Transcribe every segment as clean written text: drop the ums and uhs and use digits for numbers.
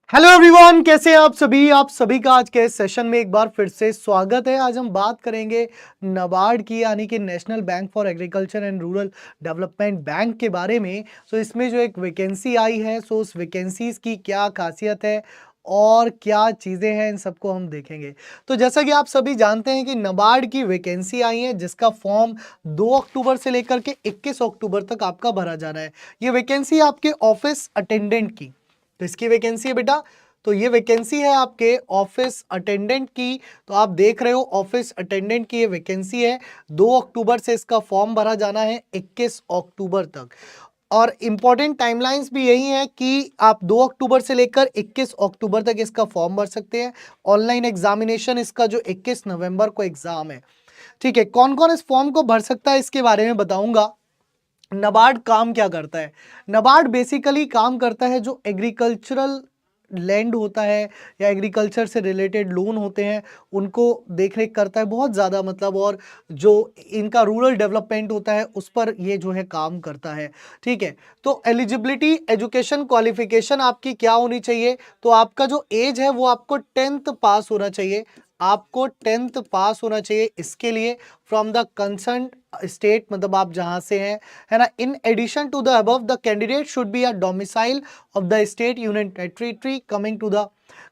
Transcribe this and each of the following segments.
Hello everyone, कैसे हैं आप सभी का आज के सेशन में एक बार फिर से स्वागत है। आज हम बात करेंगे नाबार्ड की, यानी कि national bank for agriculture and rural development bank के बारे में। इसमें जो एक वैकेंसी आई है, उस वैकेंसीज की क्या खासियत है और क्या चीज़ें हैं, इन सबको हम देखेंगे। तो जैसा कि आप सभी जानते हैं कि नाबार्ड की वैकेंसी आई है, जिसका फॉर्म 2 अक्टूबर से लेकर के 21 अक्टूबर तक आपका भरा जाना है। ये वैकेंसी आपके ऑफिस अटेंडेंट की, तो इसकी वैकेंसी है बेटा। तो ये वैकेंसी है आपके ऑफिस अटेंडेंट की। तो आप देख रहे हो ऑफिस अटेंडेंट की ये वैकेंसी है। 2 अक्टूबर से इसका फॉर्म भरा जाना है 21 अक्टूबर तक। और इंपॉर्टेंट टाइमलाइंस भी यही है कि आप 2 अक्टूबर से लेकर 21 अक्टूबर तक इसका फॉर्म भर सकते हैं। ऑनलाइन एग्जामिनेशन इसका जो 21 नवंबर को एग्जाम है। ठीक है, कौन कौन इस फॉर्म को भर सकता है इसके बारे में बताऊंगा। नाबार्ड काम क्या करता है? नाबार्ड बेसिकली काम करता है जो एग्रीकल्चरल लैंड होता है या एग्रीकल्चर से रिलेटेड लोन होते हैं, उनको देख रेख करता है बहुत ज़्यादा, मतलब। और जो इनका रूरल डेवलपमेंट होता है उस पर ये जो है काम करता है। ठीक है, तो एलिजिबिलिटी, एजुकेशन क्वालिफिकेशन आपकी क्या होनी चाहिए? तो आपका जो एज है वो आपको 10th पास होना चाहिए। आपको 10th पास होना चाहिए इसके लिए फ्रॉम द कंसर्न स्टेट, मतलब आप जहां से हैं, है ना। In addition to the above, the candidate should be a domicile of the state union territory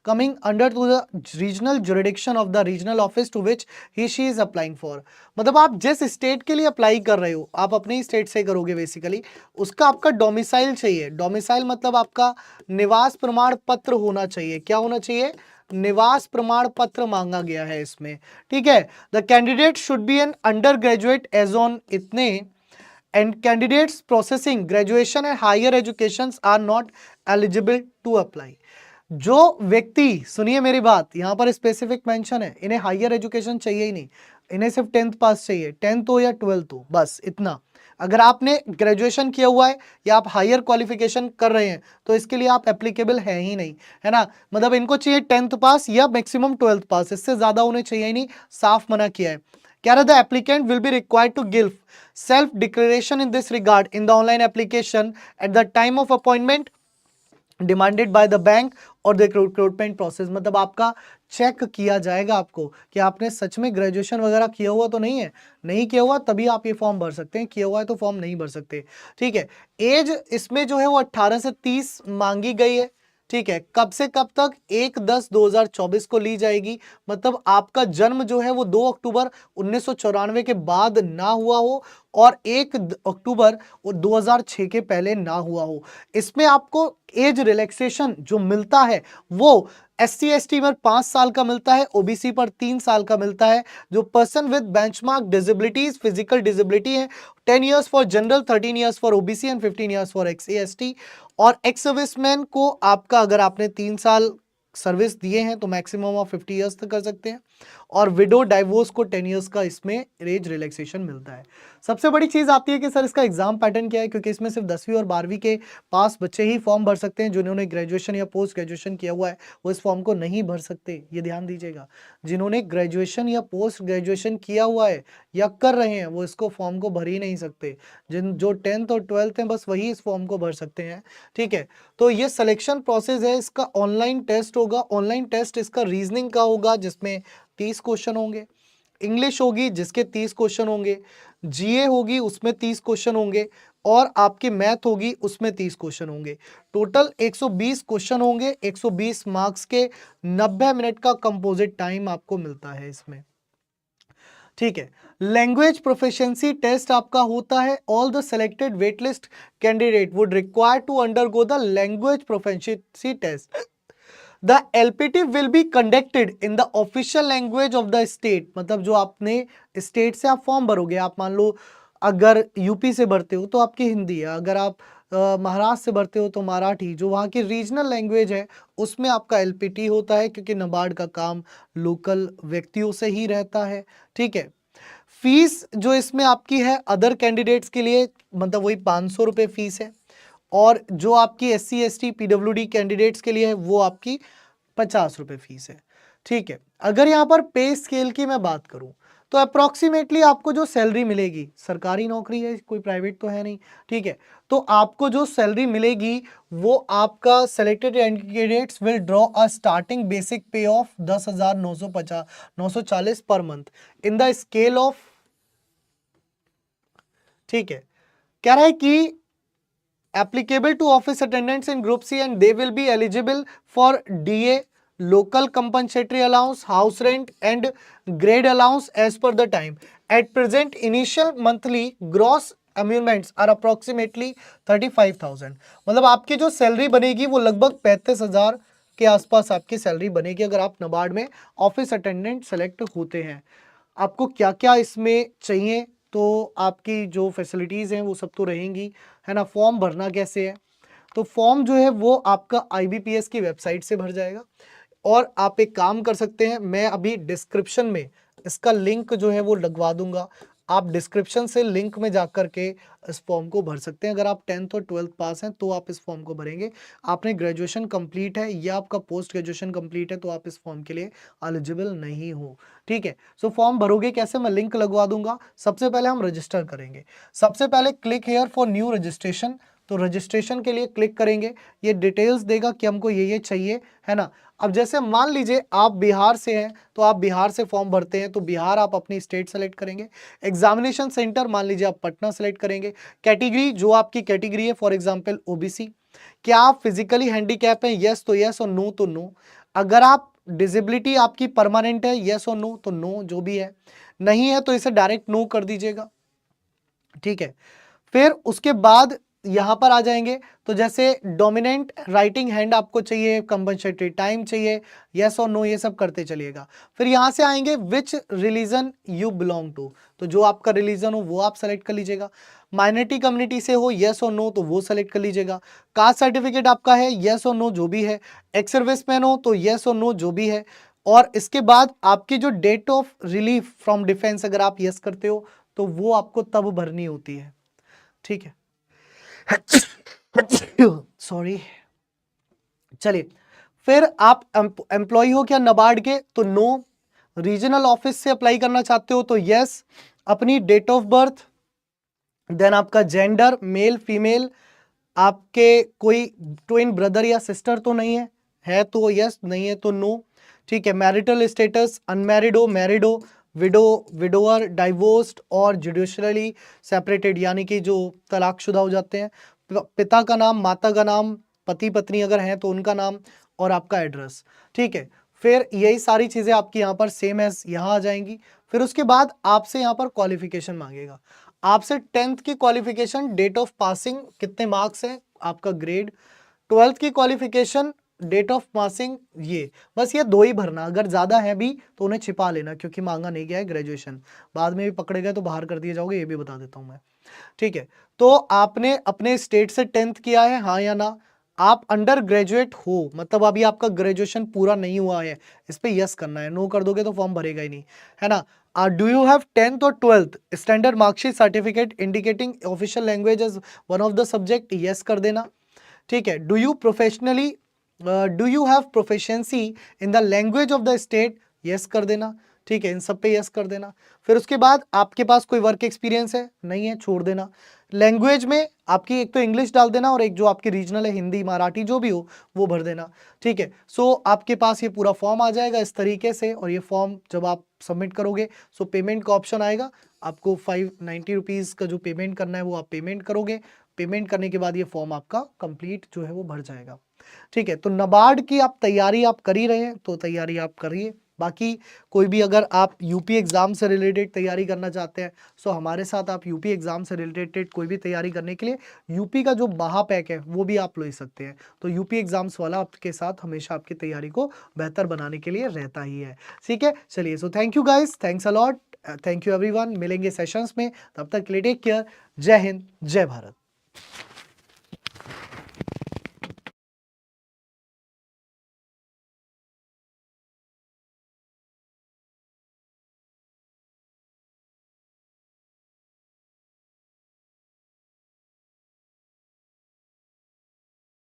coming under to the regional jurisdiction of the regional office to which he she is applying for। मतलब आप जिस state के लिए apply कर रहे हो, आप अपने स्टेट से करोगे बेसिकली, उसका आपका डोमिसाइल चाहिए। डोमिसाइल मतलब आपका निवास प्रमाण पत्र होना चाहिए। क्या होना चाहिए? निवास प्रमाण पत्र मांगा गया है इसमें। ठीक है, the candidate should be an under graduate age on इतने, and candidates processing graduation and higher education are not eligible to apply. जो व्यक्ति, सुनिए मेरी बात, यहां पर स्पेसिफिक मेंशन है, इन्हें हायर एजुकेशन चाहिए ही नहीं, इन्हें सिर्फ 10th पास चाहिए, 10th हो या 12th हो, बस इतना। अगर आपने ग्रेजुएशन किया हुआ है या आप हायर क्वालिफिकेशन कर रहे हैं तो इसके लिए आप एप्लीकेबल है ही नहीं, है ना। मतलब इनको चाहिए 10th पास या मैक्सिमम 12th पास, इससे ज्यादा उन्हें चाहिए ही नहीं, साफ मना किया है। क्या रहा? The applicant will be required to give self declaration in this regard in the online application at the time of appointment demanded by the bank और द रिक्रूटमेंट प्रोसेस। मतलब आपका चेक किया जाएगा आपको कि आपने सच में ग्रेजुएशन वगैरह किया हुआ तो नहीं है। नहीं किया हुआ तभी आप ये फॉर्म भर सकते हैं, किया हुआ है तो फॉर्म नहीं भर सकते। ठीक है, एज इसमें जो है वो 18 से 30 मांगी गई है। ठीक है, कब से कब तक? 1/10/2024 को ली जाएगी। मतलब आपका जन्म जो है वो 2 अक्टूबर 1994 के बाद ना हुआ हो और 1 अक्टूबर 2006 के पहले ना हुआ हो। इसमें आपको एज रिलैक्सेशन जो मिलता है वो SC/ST पर 5 साल का मिलता है, OBC पर 3 साल का मिलता है। जो person with benchmark disabilities, physical disability है, 10 years for general, 13 years for OBC and 15 years for SC/ST। और एक्स सर्विसमैन को आपका, अगर आपने 3 साल सर्विस दिए हैं तो मैक्सिमम ऑफ 50 इयर्स तक कर सकते हैं। और विडो डाइवोर्स को 10 इयर्स का इसमें एज रिलैक्सेशन मिलता है। सबसे बड़ी चीज आती है कि सर इसका एग्जाम पैटर्न क्या है, क्योंकि इसमें सिर्फ 10वीं और 12वीं के पास बच्चे ही फॉर्म भर सकते हैं। जिन्होंने ग्रेजुएशन या पोस्ट ग्रेजुएशन किया हुआ है वो इस फॉर्म को नहीं भर सकते, ये ध्यान दीजिएगा। जिन्होंने ग्रेजुएशन या पोस्ट ग्रेजुएशन किया हुआ है या कर रहे हैं वो इसको फॉर्म को भर ही नहीं सकते। जो 10th और 12th हैं बस वही इस फॉर्म को भर सकते हैं। ठीक है, तो ये सिलेक्शन प्रोसेस है, इसका ऑनलाइन टेस्ट होगा। ऑनलाइन टेस्ट इसका रीजनिंग का होगा जिसमें 30 क्वेश्चन होंगे, इंग्लिश होगी जिसके 30 क्वेश्चन होंगे, GA होगी उसमें 30 क्वेश्चन होंगे, और आपकी मैथ होगी उसमें 30 क्वेश्चन होंगे। टोटल 120 क्वेश्चन होंगे, 120 मार्क्स के, 90 मिनट का कंपोजिट टाइम आपको मिलता है इसमें। ठीक है, लैंग्वेज प्रोफिशिएंसी टेस्ट आपका होता है। All the selected waitlist candidate would require to undergo the language proficiency test. The LPT will be conducted in the official language of the state. मतलब जो आपने स्टेट से आप फॉर्म भरोगे, आप मान लो अगर यूपी से भरते हो तो आपकी हिंदी है, अगर आप महाराष्ट्र से भरते हो तो मराठी, जो वहाँ की रीजनल लैंग्वेज है उसमें आपका LPT होता है, क्योंकि नाबार्ड का काम लोकल व्यक्तियों से ही रहता है। ठीक है, फीस जो इसमें आपकी है अदर कैंडिडेट्स के लिए, मतलब वही 500 रुपये फीस है। और जो आपकी SC/ST PWD कैंडिडेट्स के लिए है वो आपकी 50 रुपये फीस है। ठीक है, अगर यहाँ पर पे स्केल की मैं बात करूं तो अप्रोक्सीमेटली आपको जो सैलरी मिलेगी, सरकारी नौकरी है, कोई प्राइवेट तो है नहीं, ठीक है, तो आपको जो सैलरी मिलेगी वो आपका selected candidates will draw a starting basic pay of 10,940 per month in the scale of, ठीक है, कह रहा है कि applicable to office attendants in group C and they will be eligible for DA, local compensatory allowance, house rent and grade allowance as per the time. At present initial monthly gross emoluments are approximately 35,000. मतलब आपकी जो salary बनेगी वो लगभग 35,000 के आसपास आपकी salary बनेगी अगर आप नाबार्ड में ऑफिस अटेंडेंट सेलेक्ट होते हैं। आपको क्या क्या इसमें चाहिए, तो आपकी जो फैसिलिटीज़ हैं वो सब तो रहेंगी, है ना। फॉर्म भरना कैसे है, तो फॉर्म जो है वो आपका IBPS की वेबसाइट से भर जाएगा, और आप एक काम कर सकते हैं, मैं अभी डिस्क्रिप्शन में इसका लिंक जो है वो लगवा दूंगा, आप डिस्क्रिप्शन से लिंक में जाकर के इस फॉर्म को भर सकते हैं। अगर आप 10th और 12th पास हैं तो आप इस फॉर्म को भरेंगे, आपने ग्रेजुएशन कंप्लीट है या आपका पोस्ट ग्रेजुएशन कंप्लीट है तो आप इस फॉर्म के लिए एलिजिबल नहीं हो, ठीक है। सो फॉर्म भरोगे कैसे, मैं लिंक लगवा दूंगा। सबसे पहले हम रजिस्टर करेंगे, सबसे पहले click here for new registration, तो रजिस्ट्रेशन के लिए क्लिक करेंगे, ये डिटेल्स देगा कि हमको ये चाहिए, है ना। अब जैसे मान लीजिए आप बिहार से हैं तो आप बिहार से फॉर्म भरते हैं, तो बिहार आप अपनी स्टेट सेलेक्ट करेंगे। एग्जामिनेशन सेंटर मान लीजिए आप पटना सेलेक्ट करेंगे। कैटेगरी जो आपकी कैटेगरी है, फॉर एग्जांपल OBC। क्या आप फिजिकली हैंडीकैप हैं, यस तो यस और नो तो नो। अगर आप डिसेबिलिटी आपकी परमानेंट है, यस और नो तो नो, जो भी है। नहीं है तो इसे डायरेक्ट नो कर दीजिएगा, ठीक है। फिर उसके बाद यहां पर आ जाएंगे, तो जैसे डोमिनेंट राइटिंग हैंड आपको चाहिए, कंपनसेटरी टाइम चाहिए, यस और नो, ये सब करते चलिएगा। फिर यहां से आएंगे which religion you belong to, तो जो आपका रिलीजन हो वो आप सेलेक्ट कर लीजिएगा। माइनॉरिटी कम्युनिटी से हो, यस और नो, तो वो सेलेक्ट कर लीजिएगा। कास्ट सर्टिफिकेट आपका है, यस और नो जो भी है। एक्स सर्विसमैन हो तो यस और नो जो भी है। और इसके बाद आपकी जो date of relief from defence, अगर आप यस करते हो तो वो आपको तब भरनी होती है, ठीक है। सॉरी, चलिए। फिर आप एम्प्लॉय हो क्या नाबार्ड के, तो नो। रीजनल ऑफिस से अप्लाई करना चाहते हो तो यस। अपनी डेट ऑफ बर्थ, देन आपका जेंडर मेल फीमेल, आपके कोई ट्विन ब्रदर या सिस्टर तो नहीं है तो यस, नहीं है तो नो, ठीक है। मैरिटल स्टेटस, अनमैरिड हो, मैरिड हो, विडो, विडोअर, डाइवोर्स्ड और जुडिशली सेपरेटेड, यानी कि जो तलाकशुदा हो जाते हैं। पिता का नाम, माता का नाम, पति पत्नी अगर हैं तो उनका नाम, और आपका एड्रेस, ठीक है। फिर यही सारी चीज़ें आपकी यहाँ पर सेम एज यहाँ आ जाएंगी। फिर उसके बाद आपसे यहाँ पर क्वालिफिकेशन मांगेगा, आपसे 10th की क्वालिफिकेशन, डेट ऑफ पासिंग, कितने मार्क्स हैं, आपका ग्रेड, 12th की क्वालिफिकेशन, डेट ऑफ पासिंग, ये बस ये दो ही भरना। अगर ज़्यादा है भी तो उन्हें छिपा लेना, क्योंकि मांगा नहीं गया है ग्रेजुएशन, बाद में भी पकड़े गए तो बाहर कर दिए जाओगे, ये भी बता देता हूँ मैं, ठीक है। तो आपने अपने स्टेट से 10th किया है, हाँ या ना। आप अंडर ग्रेजुएट हो, मतलब अभी आपका ग्रेजुएशन पूरा नहीं हुआ है, इस पे यस करना है, नो कर दोगे तो फॉर्म भरेगा ही नहीं, है ना। डू यू हैव 10th और 12th standard marksheet certificate indicating official language as one of the subject, yes कर देना, ठीक है। Do you professionally, do you have proficiency in the language of the state, yes कर देना, ठीक है। इन सब पे यस कर देना। फिर उसके बाद आपके पास कोई वर्क एक्सपीरियंस है, नहीं है, छोड़ देना। लैंग्वेज में आपकी एक तो इंग्लिश डाल देना, और एक जो आपकी रीजनल है, हिंदी मराठी जो भी हो वो भर देना, ठीक है। सो आपके पास ये पूरा फॉर्म आ जाएगा इस तरीके से, और ये फॉर्म जब आप सबमिट करोगे सो पेमेंट का ऑप्शन आएगा, आपको 590 रुपीज़ का जो पेमेंट करना है वो आप पेमेंट करोगे। पेमेंट करने के बाद ये फॉर्म आपका कंप्लीट जो है वो भर जाएगा, ठीक है। तो नाबार्ड की आप तैयारी आप कर ही रहे हैं तो तैयारी आप करिए। बाकी कोई भी अगर आप यूपी एग्ज़ाम से रिलेटेड तैयारी करना चाहते हैं सो हमारे साथ आप यूपी एग्ज़ाम से रिलेटेड कोई भी तैयारी करने के लिए यूपी का जो महापैक है वो भी आप ले सकते हैं। तो यूपी एग्ज़ाम्स वाला आपके साथ हमेशा आपकी तैयारी को बेहतर बनाने के लिए रहता ही है, ठीक है। चलिए, so thank you guys, thanks a lot, thank you everyone. मिलेंगे सेशंस में, तब तक के लिए टेक केयर। जय हिंद, जय भारत।